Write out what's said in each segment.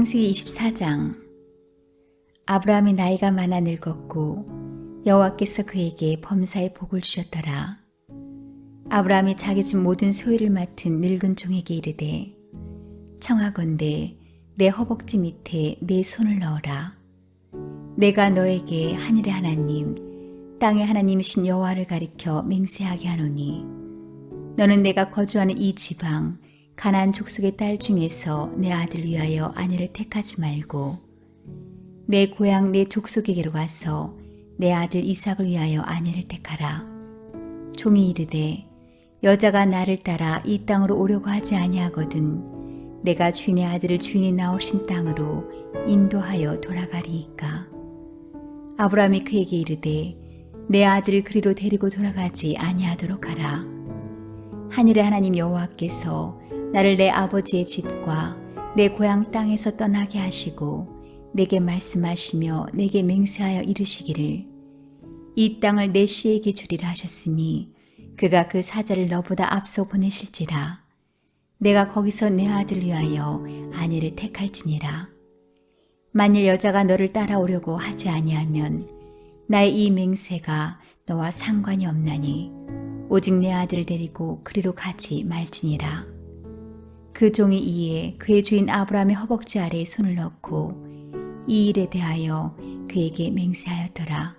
창세기 24장. 아브라함이 나이가 많아 늙었고 여호와께서 그에게 범사의 복을 주셨더라. 아브라함이 자기 집 모든 소유를 맡은 늙은 종에게 이르되 청하건대 내 허벅지 밑에 내 손을 넣어라. 내가 너에게 하늘의 하나님 땅의 하나님이신 여호와를 가리켜 맹세하게 하노니 너는 내가 거주하는 이 지방 가나안 족속의 딸 중에서 내 아들 위하여 아내를 택하지 말고 내 고향 내 족속에게로 가서 내 아들 이삭을 위하여 아내를 택하라. 종이 이르되 여자가 나를 따라 이 땅으로 오려고 하지 아니하거든 내가 주인의 아들을 주인이 나오신 땅으로 인도하여 돌아가리이까. 아브라함이 그에게 이르되 내 아들을 그리로 데리고 돌아가지 아니하도록 하라. 하늘의 하나님 여호와께서 나를 내 아버지의 집과 내 고향 땅에서 떠나게 하시고 내게 말씀하시며 내게 맹세하여 이르시기를 이 땅을 내 씨에게 주리라 하셨으니 그가 그 사자를 너보다 앞서 보내실지라. 내가 거기서 내 아들을 위하여 아내를 택할지니라. 만일 여자가 너를 따라오려고 하지 아니하면 나의 이 맹세가 너와 상관이 없나니 오직 내 아들을 데리고 그리로 가지 말지니라. 그 종이 이에 그의 주인 아브라함의 허벅지 아래에 손을 넣고 이 일에 대하여 그에게 맹세하였더라.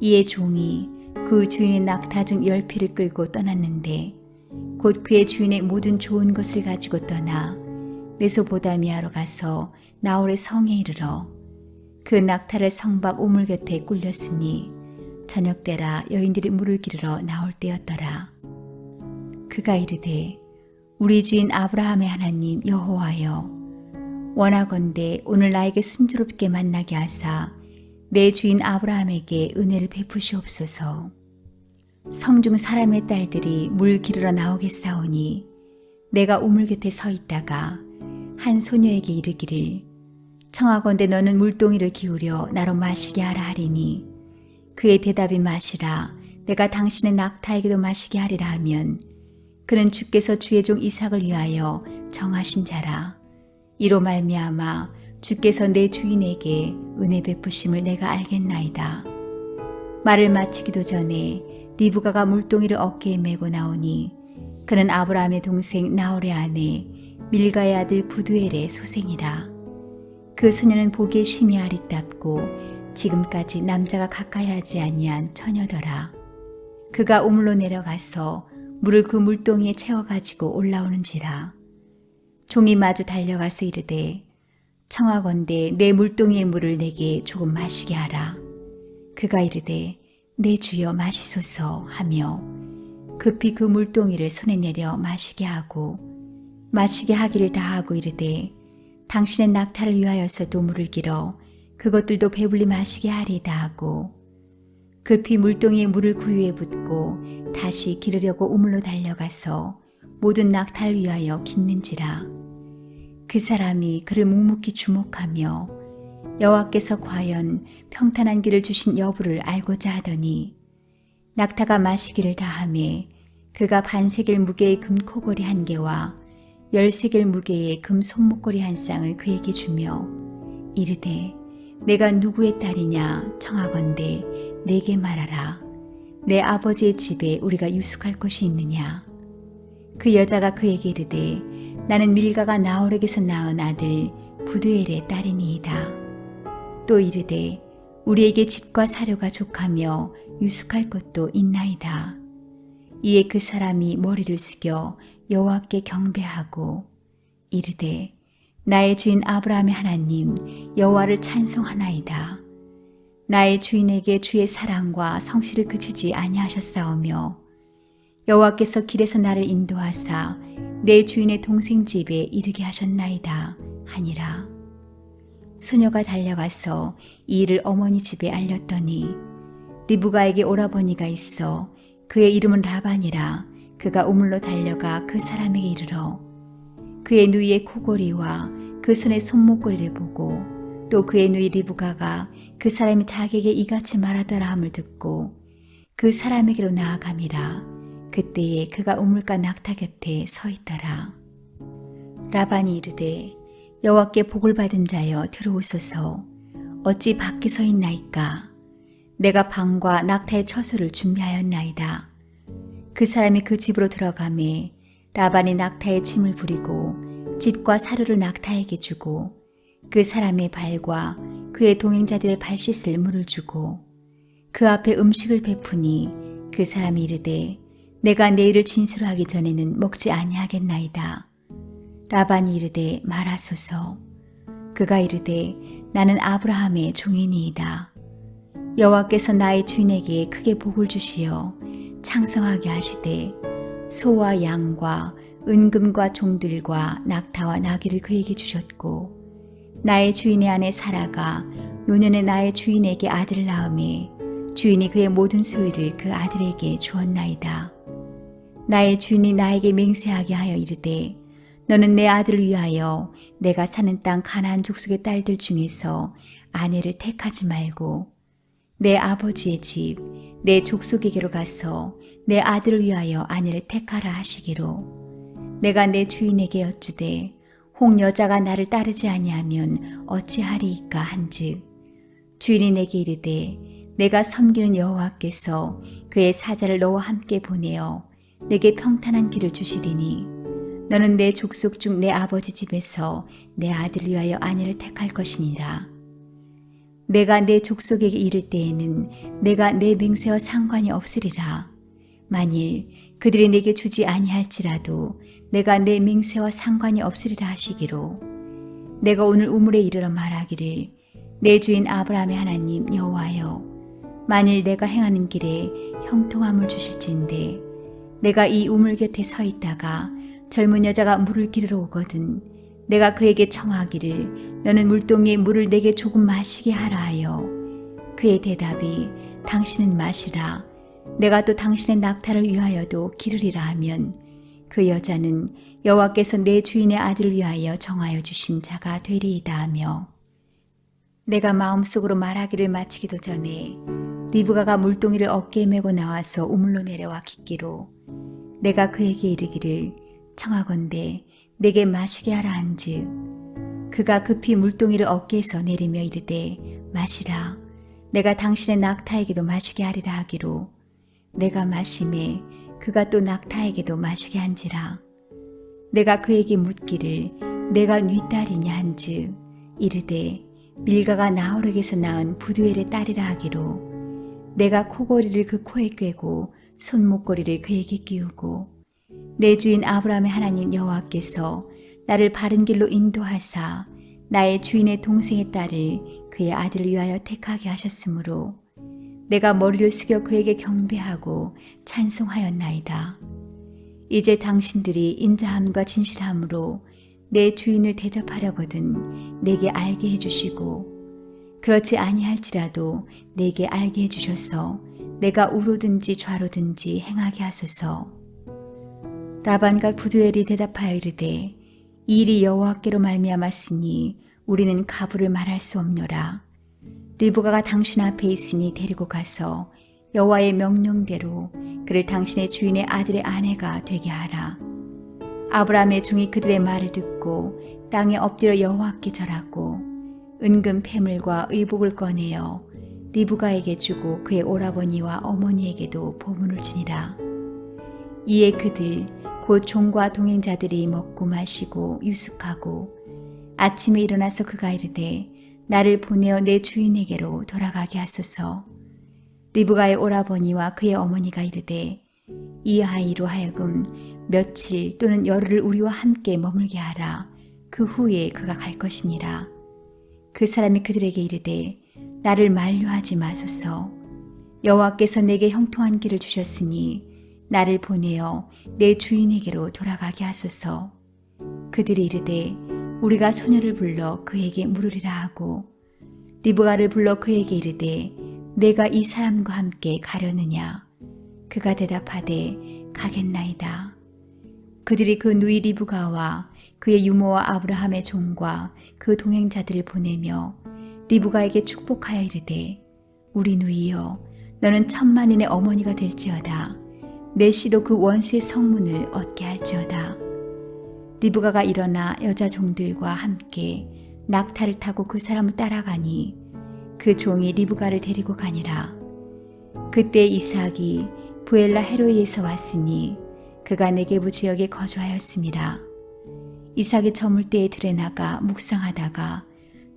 이에 종이 그 주인의 낙타 중 10匹를 끌고 떠났는데 곧 그의 주인의 모든 좋은 것을 가지고 떠나 메소보다미아로 가서 나홀의 성에 이르러 그 낙타를 성 밖 우물 곁에 꿀렸으니 저녁 때라 여인들이 물을 기르러 나올 때였더라. 그가 이르되 우리 주인 아브라함의 하나님 여호와여 원하건대 오늘 나에게 순조롭게 만나게 하사 내 주인 아브라함에게 은혜를 베푸시옵소서. 성중 사람의 딸들이 물 기르러 나오겠사오니 내가 우물 곁에 서 있다가 한 소녀에게 이르기를 청하건대 너는 물동이를 기울여 나로 마시게 하라 하리니 그의 대답이 마시라 내가 당신의 낙타에게도 마시게 하리라 하면 그는 주께서 주의 종 이삭을 위하여 정하신 자라. 이로 말미암아 주께서 내 주인에게 은혜 베푸심을 내가 알겠나이다. 말을 마치기도 전에 리브가가 물동이를 어깨에 메고 나오니 그는 아브라함의 동생 나홀의 아내 밀가의 아들 부두엘의 소생이라. 그 소녀는 보기에 심히 아리답고 지금까지 남자가 가까이 하지 아니한 처녀더라. 그가 우물로 내려가서 물을 그 물동이에 채워가지고 올라오는지라. 종이 마주 달려가서 이르되 청하건대 내 물동이의 물을 내게 조금 마시게 하라. 그가 이르되 내 주여 마시소서 하며 급히 그 물동이를 손에 내려 마시게 하고 마시게 하기를 다하고 이르되 당신의 낙타를 위하여서도 물을 길어 그것들도 배불리 마시게 하리다 하고 급히 물동이에 물을 그 위에 붓고 다시 기르려고 우물로 달려가서 모든 낙타를 위하여 깃는지라. 그 사람이 그를 묵묵히 주목하며 여호와께서 과연 평탄한 길을 주신 여부를 알고자 하더니 낙타가 마시기를 다하매 그가 반세겔 무게의 금 코골이 1개와 10세겔 무게의 금 손목걸이 1쌍을 그에게 주며 이르되 내가 누구의 딸이냐 청하건대 내게 말하라. 내 아버지의 집에 우리가 유숙할 곳이 있느냐. 그 여자가 그에게 이르되 나는 밀가가 나홀에게서 낳은 아들 부두엘의 딸이니이다. 또 이르되 우리에게 집과 사료가 족하며 유숙할 곳도 있나이다. 이에 그 사람이 머리를 숙여 여호와께 경배하고 이르되 나의 주인 아브라함의 하나님 여호와를 찬송하나이다. 나의 주인에게 주의 사랑과 성실을 그치지 아니하셨사오며 여호와께서 길에서 나를 인도하사 내 주인의 동생 집에 이르게 하셨나이다 하니라. 소녀가 달려가서 이 일을 어머니 집에 알렸더니 리브가에게 오라버니가 있어 그의 이름은 라반이라. 그가 우물로 달려가 그 사람에게 이르러 그의 누이의 코골이와 그 손의 손목걸이를 보고 또 그의 누이 리브가가 그 사람이 자기에게 이같이 말하더라 함을 듣고 그 사람에게로 나아감이라. 그때에 그가 우물가 낙타 곁에 서 있더라. 라반이 이르되 여호와께 복을 받은 자여 들어오소서. 어찌 밖에 서 있나이까. 내가 방과 낙타의 처소를 준비하였나이다. 그 사람이 그 집으로 들어가매 라반이 낙타의 짐을 부리고 집과 사료를 낙타에게 주고 그 사람의 발과 그의 동행자들의 발 씻을 물을 주고 그 앞에 음식을 베푸니 그 사람이 이르되 내가 내일을 진술하기 전에는 먹지 아니하겠나이다. 라반이 이르되 말하소서. 그가 이르되 나는 아브라함의 종이니이다. 여호와께서 나의 주인에게 크게 복을 주시어 창성하게 하시되 소와 양과 은금과 종들과 낙타와 나귀를 그에게 주셨고 나의 주인의 아내 사라가 노년에 나의 주인에게 아들을 낳음에 주인이 그의 모든 소유를 그 아들에게 주었나이다. 나의 주인이 나에게 맹세하게 하여 이르되 너는 내 아들을 위하여 내가 사는 땅 가나안 족속의 딸들 중에서 아내를 택하지 말고 내 아버지의 집, 내 족속에게로 가서 내 아들을 위하여 아내를 택하라 하시기로 내가 내 주인에게 여쭈되 혹 여자가 나를 따르지 아니하면 어찌하리이까 한즉 주인이 내게 이르되 내가 섬기는 여호와께서 그의 사자를 너와 함께 보내어 내게 평탄한 길을 주시리니 너는 내 족속 중 내 아버지 집에서 내 아들을 위하여 아내를 택할 것이니라. 내가 내 족속에게 이를 때에는 내가 내 맹세와 상관이 없으리라. 만일 그들이 내게 주지 아니할지라도 내가 내 맹세와 상관이 없으리라 하시기로 내가 오늘 우물에 이르러 말하기를 내 주인 아브라함의 하나님 여호와여 만일 내가 행하는 길에 형통함을 주실진데 내가 이 우물 곁에 서 있다가 젊은 여자가 물을 기르러 오거든 내가 그에게 청하기를 너는 물동이에 물을 내게 조금 마시게 하라 하여 그의 대답이 당신은 마시라 내가 또 당신의 낙타를 위하여도 기르리라 하면 그 여자는 여호와께서 내 주인의 아들을 위하여 정하여 주신 자가 되리이다 하며 내가 마음속으로 말하기를 마치기도 전에 리브가가 물동이를 어깨에 메고 나와서 우물로 내려와 깃기로 내가 그에게 이르기를 청하건대 내게 마시게 하라 한즉 그가 급히 물동이를 어깨에서 내리며 이르되 마시라 내가 당신의 낙타에게도 마시게 하리라 하기로 내가 마심에 그가 또 낙타에게도 마시게 한지라 내가 그에게 묻기를 내가 네 딸이냐 한즉 이르되 밀가가 나홀에게서 낳은 부두엘의 딸이라 하기로 내가 코골이를 그 코에 꿰고 손목걸이를 그에게 끼우고 내 주인 아브라함의 하나님 여호와께서 나를 바른 길로 인도하사 나의 주인의 동생의 딸을 그의 아들을 위하여 택하게 하셨으므로 내가 머리를 숙여 그에게 경배하고 찬송하였나이다. 이제 당신들이 인자함과 진실함으로 내 주인을 대접하려거든 내게 알게 해주시고 그렇지 아니할지라도 내게 알게 해주셔서 내가 우로든지 좌로든지 행하게 하소서. 라반과 부두엘이 대답하여 이르되 이 일이 여호와께로 말미암았으니 우리는 가부를 말할 수 없노라. 리브가가 당신 앞에 있으니 데리고 가서 여호와의 명령대로 그를 당신의 주인의 아들의 아내가 되게 하라. 아브라함의 종이 그들의 말을 듣고 땅에 엎드려 여호와께 절하고 은금 패물과 의복을 꺼내어 리브가에게 주고 그의 오라버니와 어머니에게도 보문을 주니라. 이에 그들 곧 종과 동행자들이 먹고 마시고 유숙하고 아침에 일어나서 그가 이르되 나를 보내어 내 주인에게로 돌아가게 하소서. 리브가의 오라버니와 그의 어머니가 이르되 이 아이로 하여금 며칠 또는 열흘을 우리와 함께 머물게 하라. 그 후에 그가 갈 것이니라. 그 사람이 그들에게 이르되 나를 만류하지 마소서. 여호와께서 내게 형통한 길을 주셨으니 나를 보내어 내 주인에게로 돌아가게 하소서. 그들이 이르되 우리가 소녀를 불러 그에게 물으리라 하고 리브가를 불러 그에게 이르되 내가 이 사람과 함께 가려느냐. 그가 대답하되 가겠나이다. 그들이 그 누이 리브가와 그의 유모와 아브라함의 종과 그 동행자들을 보내며 리브가에게 축복하여 이르되 우리 누이여 너는 천만인의 어머니가 될지어다. 내 씨로 그 원수의 성문을 얻게 할지어다. 리브가가 일어나 여자 종들과 함께 낙타를 타고 그 사람을 따라가니 그 종이 리브가를 데리고 가니라. 그때 이삭이 부엘라 헤로이에서 왔으니 그가 네게부 지역에 거주하였음이라. 이삭이 저물 때에 들에 나가 묵상하다가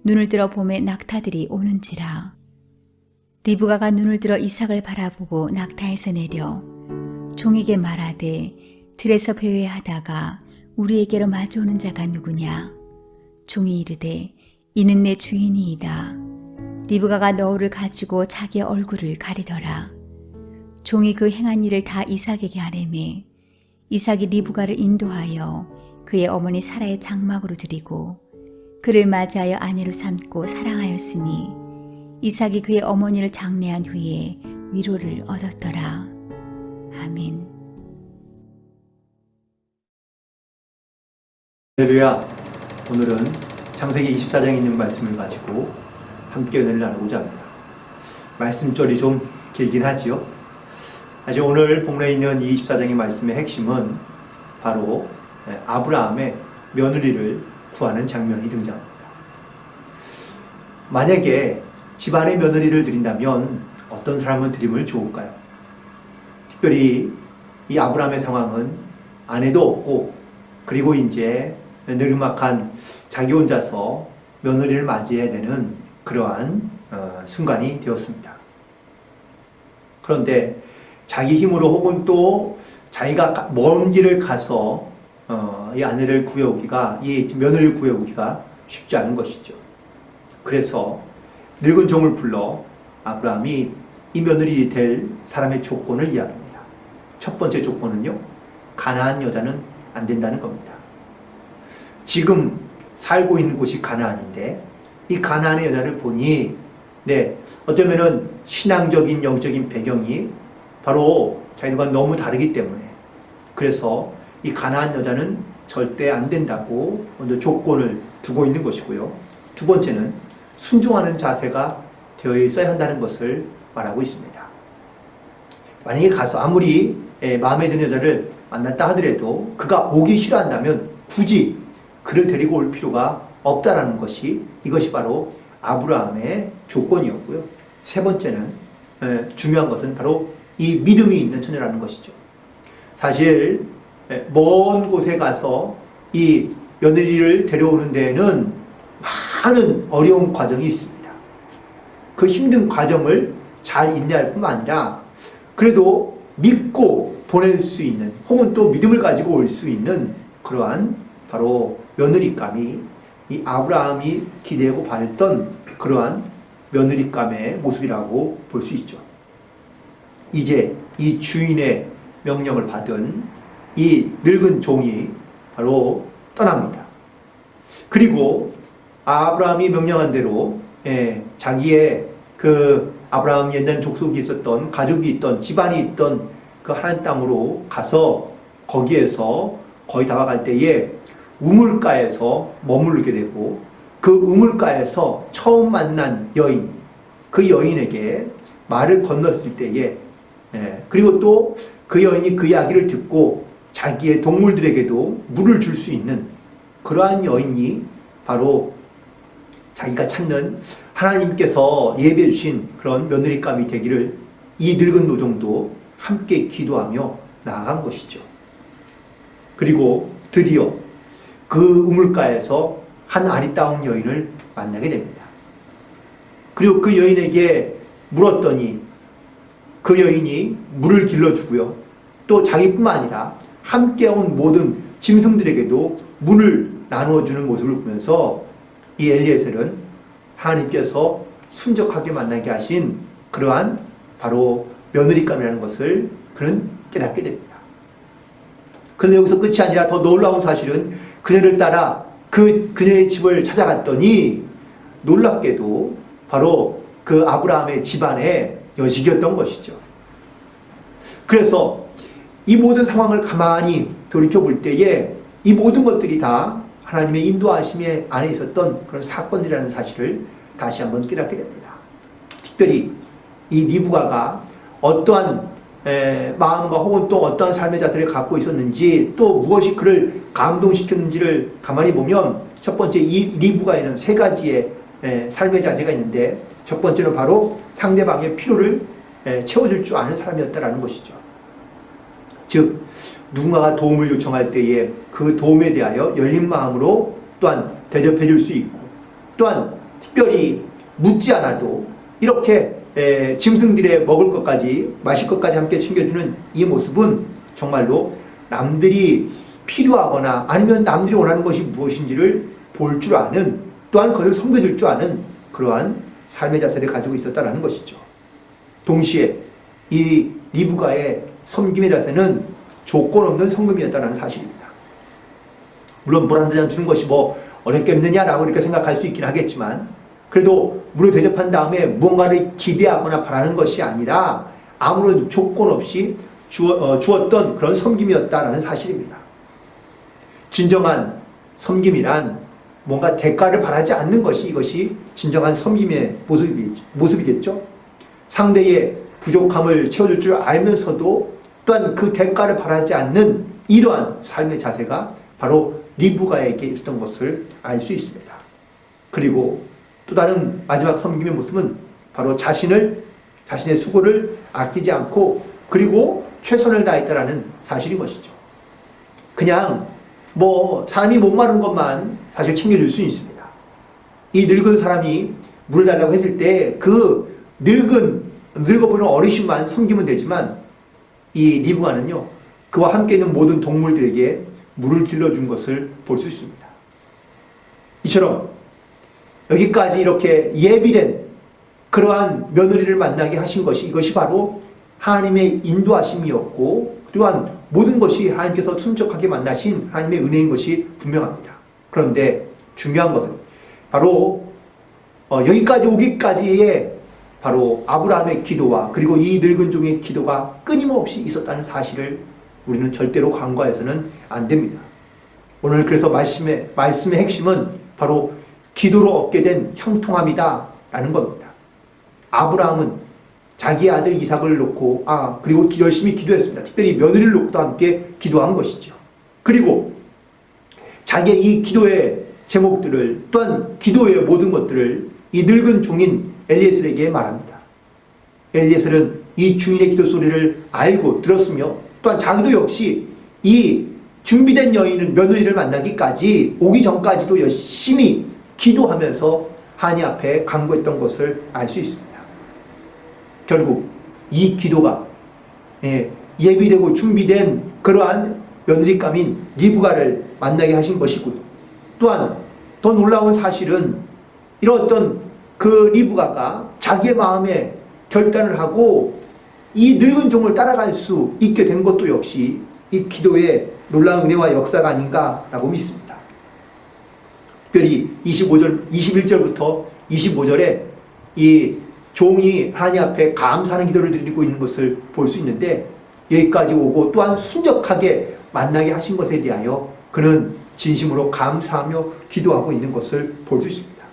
눈을 들어 보매 낙타들이 오는지라. 리브가가 눈을 들어 이삭을 바라보고 낙타에서 내려 종에게 말하되 들에서 배회하다가 우리에게로 마주오는 자가 누구냐? 종이 이르되 이는 내 주인이이다. 리브가가 너울을 가지고 자기의 얼굴을 가리더라. 종이 그 행한 일을 다 이삭에게 아뢰매 이삭이 리브가를 인도하여 그의 어머니 사라의 장막으로 들이고 그를 맞이하여 아내로 삼고 사랑하였으니 이삭이 그의 어머니를 장례한 후에 위로를 얻었더라. 아멘. 할렐루야. 오늘은 창세기 24장에 있는 말씀을 가지고 함께 은혜를 나누고자 합니다. 말씀절이 좀 길긴 하지요. 사실 오늘 본문에 있는 이 24장의 말씀의 핵심은 바로 아브라함의 며느리를 구하는 장면이 등장합니다. 만약에 집안의 며느리를 드린다면 어떤 사람을 드리면 좋을까요? 특별히 이 아브라함의 상황은 아내도 없고 그리고 이제 느그막한 자기 혼자서 며느리를 맞이해야 되는 그러한 순간이 되었습니다. 그런데 자기 힘으로 혹은 또 자기가 먼 길을 가서 이 아내를 구해오기가, 이 며느리를 구해오기가 쉽지 않은 것이죠. 그래서 늙은 종을 불러 아브라함이 이 며느리 될 사람의 조건을 이야기합니다. 첫 번째 조건은요, 가나안 여자는 안 된다는 겁니다. 지금 살고 있는 곳이 가나안인데 이 가나안의 여자를 보니 어쩌면은 신앙적인 영적인 배경이 바로 자기들과 너무 다르기 때문에 그래서 이 가나안 여자는 절대 안 된다고 먼저 조건을 두고 있는 것이고요. 두 번째는 순종하는 자세가 되어 있어야 한다는 것을 말하고 있습니다. 만약에 가서 아무리 마음에 드는 여자를 만났다 하더라도 그가 오기 싫어한다면 굳이 그를 데리고 올 필요가 없다라는 것이 이것이 바로 아브라함의 조건이었고요. 세 번째는 중요한 것은 바로 이 믿음이 있는 처녀라는 것이죠. 사실 먼 곳에 가서 이 며느리를 데려오는 데에는 많은 어려운 과정이 있습니다. 그 힘든 과정을 잘 인내할 뿐만 아니라 그래도 믿고 보낼 수 있는 혹은 또 믿음을 가지고 올 수 있는 그러한 바로 며느리감이 이 아브라함이 기대하고 바랬던 그러한 며느리감의 모습이라고 볼 수 있죠. 이제 이 주인의 명령을 받은 이 늙은 종이 바로 떠납니다. 그리고 아브라함이 명령한 대로 자기의 그 아브라함 옛날 족속이 있었던 가족이 있던 집안이 있던 그 하나님 땅으로 가서 거기에서 거의 다가갈 때에 우물가에서 머무르게 되고 그 우물가에서 처음 만난 여인, 그 여인에게 말을 건넜을 때에 그리고 또 그 여인이 그 이야기를 듣고 자기의 동물들에게도 물을 줄 수 있는 그러한 여인이 바로 자기가 찾는 하나님께서 예배해 주신 그런 며느리감이 되기를 이 늙은 노종도 함께 기도하며 나아간 것이죠. 그리고 드디어 그 우물가에서 한 아리따운 여인을 만나게 됩니다. 그리고 그 여인에게 물었더니 그 여인이 물을 길러주고요. 또 자기뿐만 아니라 함께 온 모든 짐승들에게도 물을 나누어주는 모습을 보면서 이 엘리에셀은 하나님께서 순적하게 만나게 하신 그러한 바로 며느리감이라는 것을 그는 깨닫게 됩니다. 그런데 여기서 끝이 아니라 더 놀라운 사실은 그녀를 따라 그녀의 집을 찾아갔더니 놀랍게도 바로 그 아브라함의 집안의 여식이었던 것이죠. 그래서 이 모든 상황을 가만히 돌이켜볼 때에 이 모든 것들이 다 하나님의 인도하심에 안에 있었던 그런 사건이라는 사실을 다시 한번 깨닫게 됩니다. 특별히 이 리브가가 어떠한 마음과 혹은 또 어떤 삶의 자세를 갖고 있었는지 또 무엇이 그를 감동시켰는지를 가만히 보면 첫 번째 이 리브가에는 세 가지의 삶의 자세가 있는데 첫 번째는 바로 상대방의 필요를 채워줄 줄 아는 사람이었다라는 것이죠. 즉 누군가가 도움을 요청할 때에 그 도움에 대하여 열린 마음으로 또한 대접해 줄 수 있고 또한 특별히 묻지 않아도 이렇게 짐승들의 먹을 것까지 마실 것까지 함께 챙겨주는 이 모습은 정말로 남들이 필요하거나 아니면 남들이 원하는 것이 무엇인지를 볼 줄 아는 또한 그것을 섬겨줄 줄 아는 그러한 삶의 자세를 가지고 있었다는 것이죠. 동시에 이 리브가의 섬김의 자세는 조건 없는 성금이었다는 사실입니다. 물론 물 한 잔 주는 것이 뭐 어렵겠느냐라고 이렇게 생각할 수 있긴 하겠지만 그래도 물을 대접한 다음에 무언가를 기대하거나 바라는 것이 아니라 아무런 조건 없이 주었던 그런 섬김이었다라는 사실입니다. 진정한 섬김이란 뭔가 대가를 바라지 않는 것이 이것이 진정한 섬김의 모습이겠죠. 상대의 부족함을 채워줄 줄 알면서도 또한 그 대가를 바라지 않는 이러한 삶의 자세가 바로 리브가에게 있었던 것을 알 수 있습니다. 그리고 또 다른 마지막 섬김의 모습은 바로 자신의 수고를 아끼지 않고 그리고 최선을 다했다라는 사실인 것이죠. 그냥 뭐 사람이 목마른 것만 사실 챙겨줄 수 있습니다. 이 늙은 사람이 물을 달라고 했을 때 그 늙어보는 어르신만 섬기면 되지만 이 리브가는요 그와 함께 있는 모든 동물들에게 물을 길러준 것을 볼 수 있습니다. 이처럼 여기까지 이렇게 예비된 그러한 며느리를 만나게 하신 것이 이것이 바로 하나님의 인도하심이었고 또한 모든 것이 하나님께서 순적하게 만나신 하나님의 은혜인 것이 분명합니다. 그런데 중요한 것은 바로 여기까지 오기까지의 바로 아브라함의 기도와 그리고 이 늙은 종의 기도가 끊임없이 있었다는 사실을 우리는 절대로 간과해서는 안 됩니다. 오늘 그래서 말씀의 핵심은 바로 기도로 얻게 된 형통함이다 라는 겁니다. 아브라함은 자기 아들 이삭을 놓고 그리고 열심히 기도했습니다. 특별히 며느리를 놓고도 함께 기도한 것이죠. 그리고 자기의 이 기도의 제목들을 또한 기도의 모든 것들을 이 늙은 종인 엘리에셀에게 말합니다. 엘리에셀은 이 주인의 기도 소리를 알고 들었으며 또한 자기도 역시 이 준비된 며느리를 만나기까지 오기 전까지도 열심히 기도하면서 하나님 앞에 간구했던 것을 알 수 있습니다. 결국 이 기도가 예비되고 준비된 그러한 며느리감인 리브가를 만나게 하신 것이고요. 또한 더 놀라운 사실은 이런 어떤 그 리브가가 자기의 마음에 결단을 하고 이 늙은 종을 따라갈 수 있게 된 것도 역시 이 기도의 놀라운 은혜와 역사가 아닌가라고 믿습니다. 특별히 21절부터 25절에 이 종이 하나님 앞에 감사하는 기도를 드리고 있는 것을 볼 수 있는데 여기까지 오고 또한 순적하게 만나게 하신 것에 대하여 그는 진심으로 감사하며 기도하고 있는 것을 볼 수 있습니다.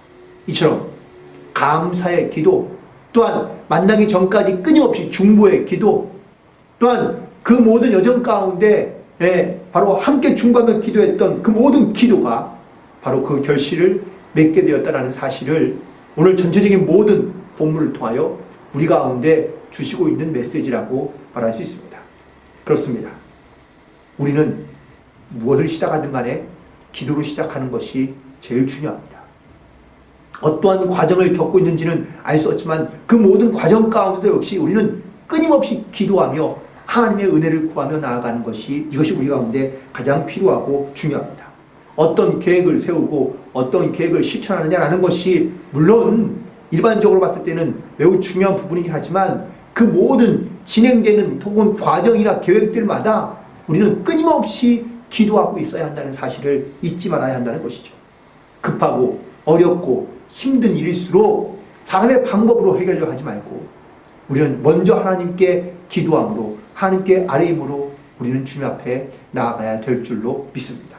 이처럼 감사의 기도 또한 만나기 전까지 끊임없이 중보의 기도 또한 그 모든 여정 가운데 바로 함께 중보하며 기도했던 그 모든 기도가 바로 그 결실을 맺게 되었다는 사실을 오늘 전체적인 모든 본문을 통하여 우리 가운데 주시고 있는 메시지라고 말할 수 있습니다. 그렇습니다. 우리는 무엇을 시작하든 간에 기도로 시작하는 것이 제일 중요합니다. 어떠한 과정을 겪고 있는지는 알 수 없지만 그 모든 과정 가운데도 역시 우리는 끊임없이 기도하며 하나님의 은혜를 구하며 나아가는 것이 이것이 우리 가운데 가장 필요하고 중요합니다. 어떤 계획을 세우고 어떤 계획을 실천하느냐라는 것이 물론 일반적으로 봤을 때는 매우 중요한 부분이긴 하지만 그 모든 진행되는 혹은 과정이나 계획들마다 우리는 끊임없이 기도하고 있어야 한다는 사실을 잊지 말아야 한다는 것이죠. 급하고 어렵고 힘든 일일수록 사람의 방법으로 해결을 하지 말고 우리는 먼저 하나님께 기도함으로 하나님께 아뢰임으로 우리는 주님 앞에 나아가야 될 줄로 믿습니다.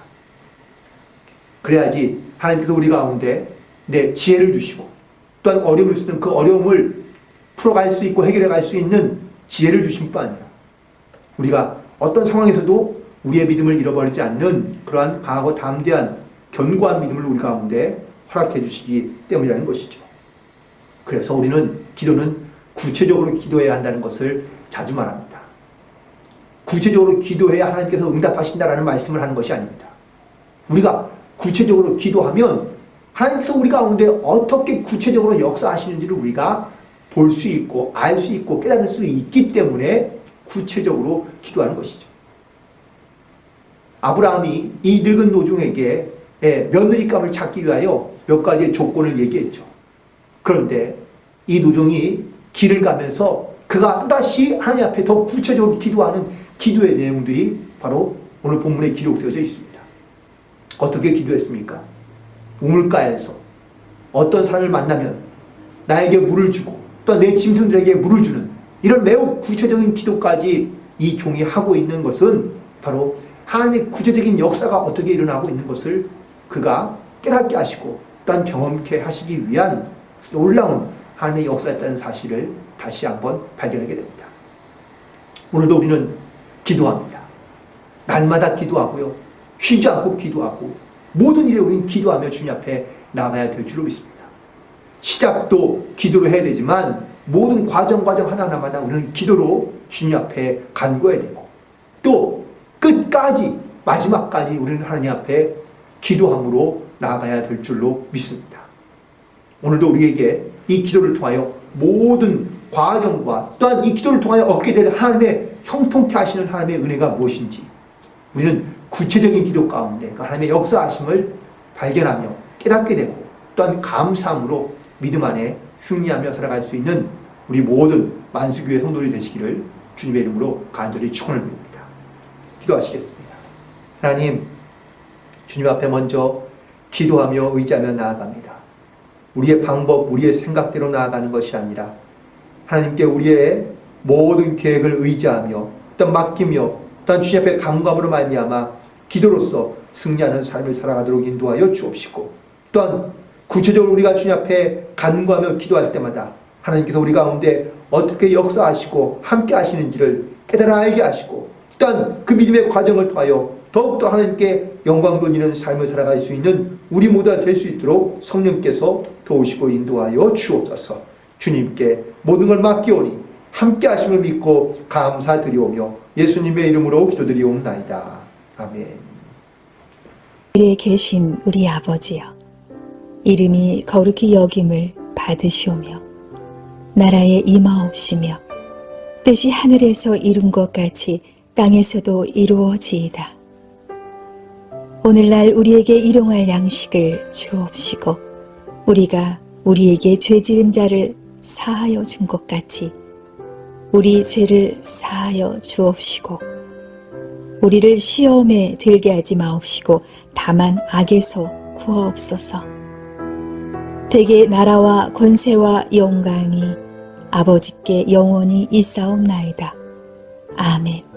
그래야지 하나님께서 우리 가운데 지혜를 주시고 또한 어려움을 쓰는 그 어려움을 풀어갈 수 있고 해결해 갈 수 있는 지혜를 주신 뿐 아니라 우리가 어떤 상황에서도 우리의 믿음을 잃어버리지 않는 그러한 강하고 담대한 견고한 믿음을 우리 가운데 허락해 주시기 때문이라는 것이죠. 그래서 우리는 기도는 구체적으로 기도해야 한다는 것을 자주 말합니다. 구체적으로 기도해야 하나님께서 응답하신다라는 말씀을 하는 것이 아닙니다. 우리가 구체적으로 기도하면 하나님께서 우리 가운데 어떻게 구체적으로 역사하시는지를 우리가 볼 수 있고 알 수 있고 깨달을 수 있기 때문에 구체적으로 기도하는 것이죠. 아브라함이 이 늙은 노종에게 며느리감을 찾기 위하여 몇 가지의 조건을 얘기했죠. 그런데 이 노종이 길을 가면서 그가 또다시 하나님 앞에 더 구체적으로 기도하는 기도의 내용들이 바로 오늘 본문에 기록되어져 있습니다. 어떻게 기도했습니까? 우물가에서 어떤 사람을 만나면 나에게 물을 주고 또 내 짐승들에게 물을 주는 이런 매우 구체적인 기도까지 이 종이 하고 있는 것은 바로 하나님의 구체적인 역사가 어떻게 일어나고 있는 것을 그가 깨닫게 하시고 또한 경험케 하시기 위한 놀라운 하나님의 역사였다는 사실을 다시 한번 발견하게 됩니다. 오늘도 우리는 기도합니다. 날마다 기도하고요. 쉬지 않고 기도하고 모든 일에 우리는 기도하며 주님 앞에 나가야 될 줄로 믿습니다. 시작도 기도로 해야 되지만 모든 과정 하나하나마다 우리는 기도로 주님 앞에 간구해야 되고 또 끝까지 마지막까지 우리는 하나님 앞에 기도함으로 나아가야 될 줄로 믿습니다. 오늘도 우리에게 이 기도를 통하여 모든 과정과 또한 이 기도를 통하여 얻게 될 하나님의 형통케 하시는 하나님의 은혜가 무엇인지 우리는 구체적인 기도 가운데 하나님의 역사하심을 발견하며 깨닫게 되고 또한 감사함으로 믿음 안에 승리하며 살아갈 수 있는 우리 모든 만수교회 성도들이 되시기를 주님의 이름으로 간절히 축원을 드립니다. 기도하시겠습니다. 하나님, 주님 앞에 먼저 기도하며 의지하며 나아갑니다. 우리의 방법, 우리의 생각대로 나아가는 것이 아니라 하나님께 우리의 모든 계획을 의지하며 또한 맡기며 또한 주님 앞에 간구함으로 말미암아 기도로서 승리하는 삶을 살아가도록 인도하여 주옵시고 또한 구체적으로 우리가 주님 앞에 간구하며 기도할 때마다 하나님께서 우리 가운데 어떻게 역사하시고 함께 하시는지를 깨달아 알게 하시고 또한 그 믿음의 과정을 통하여 더욱더 하나님께 영광 돌리는 삶을 살아갈 수 있는 우리 모두가 될 수 있도록 성령께서 도우시고 인도하여 주옵소서. 주님께 모든 걸 맡기오니 함께 하심을 믿고 감사드리오며 예수님의 이름으로 기도드리옵나이다. 아멘. 하늘에 계신 우리 아버지여, 이름이 거룩히 여김을 받으시오며 나라에 임하옵시며 뜻이 하늘에서 이룬 것 같이 땅에서도 이루어지이다. 오늘날 우리에게 일용할 양식을 주옵시고 우리가 우리에게 죄 지은 자를 사하여 준 것 같이 우리 죄를 사하여 주옵시고 우리를 시험에 들게 하지 마옵시고 다만 악에서 구하옵소서. 대개 나라와 권세와 영광이 아버지께 영원히 있사옵나이다. 아멘.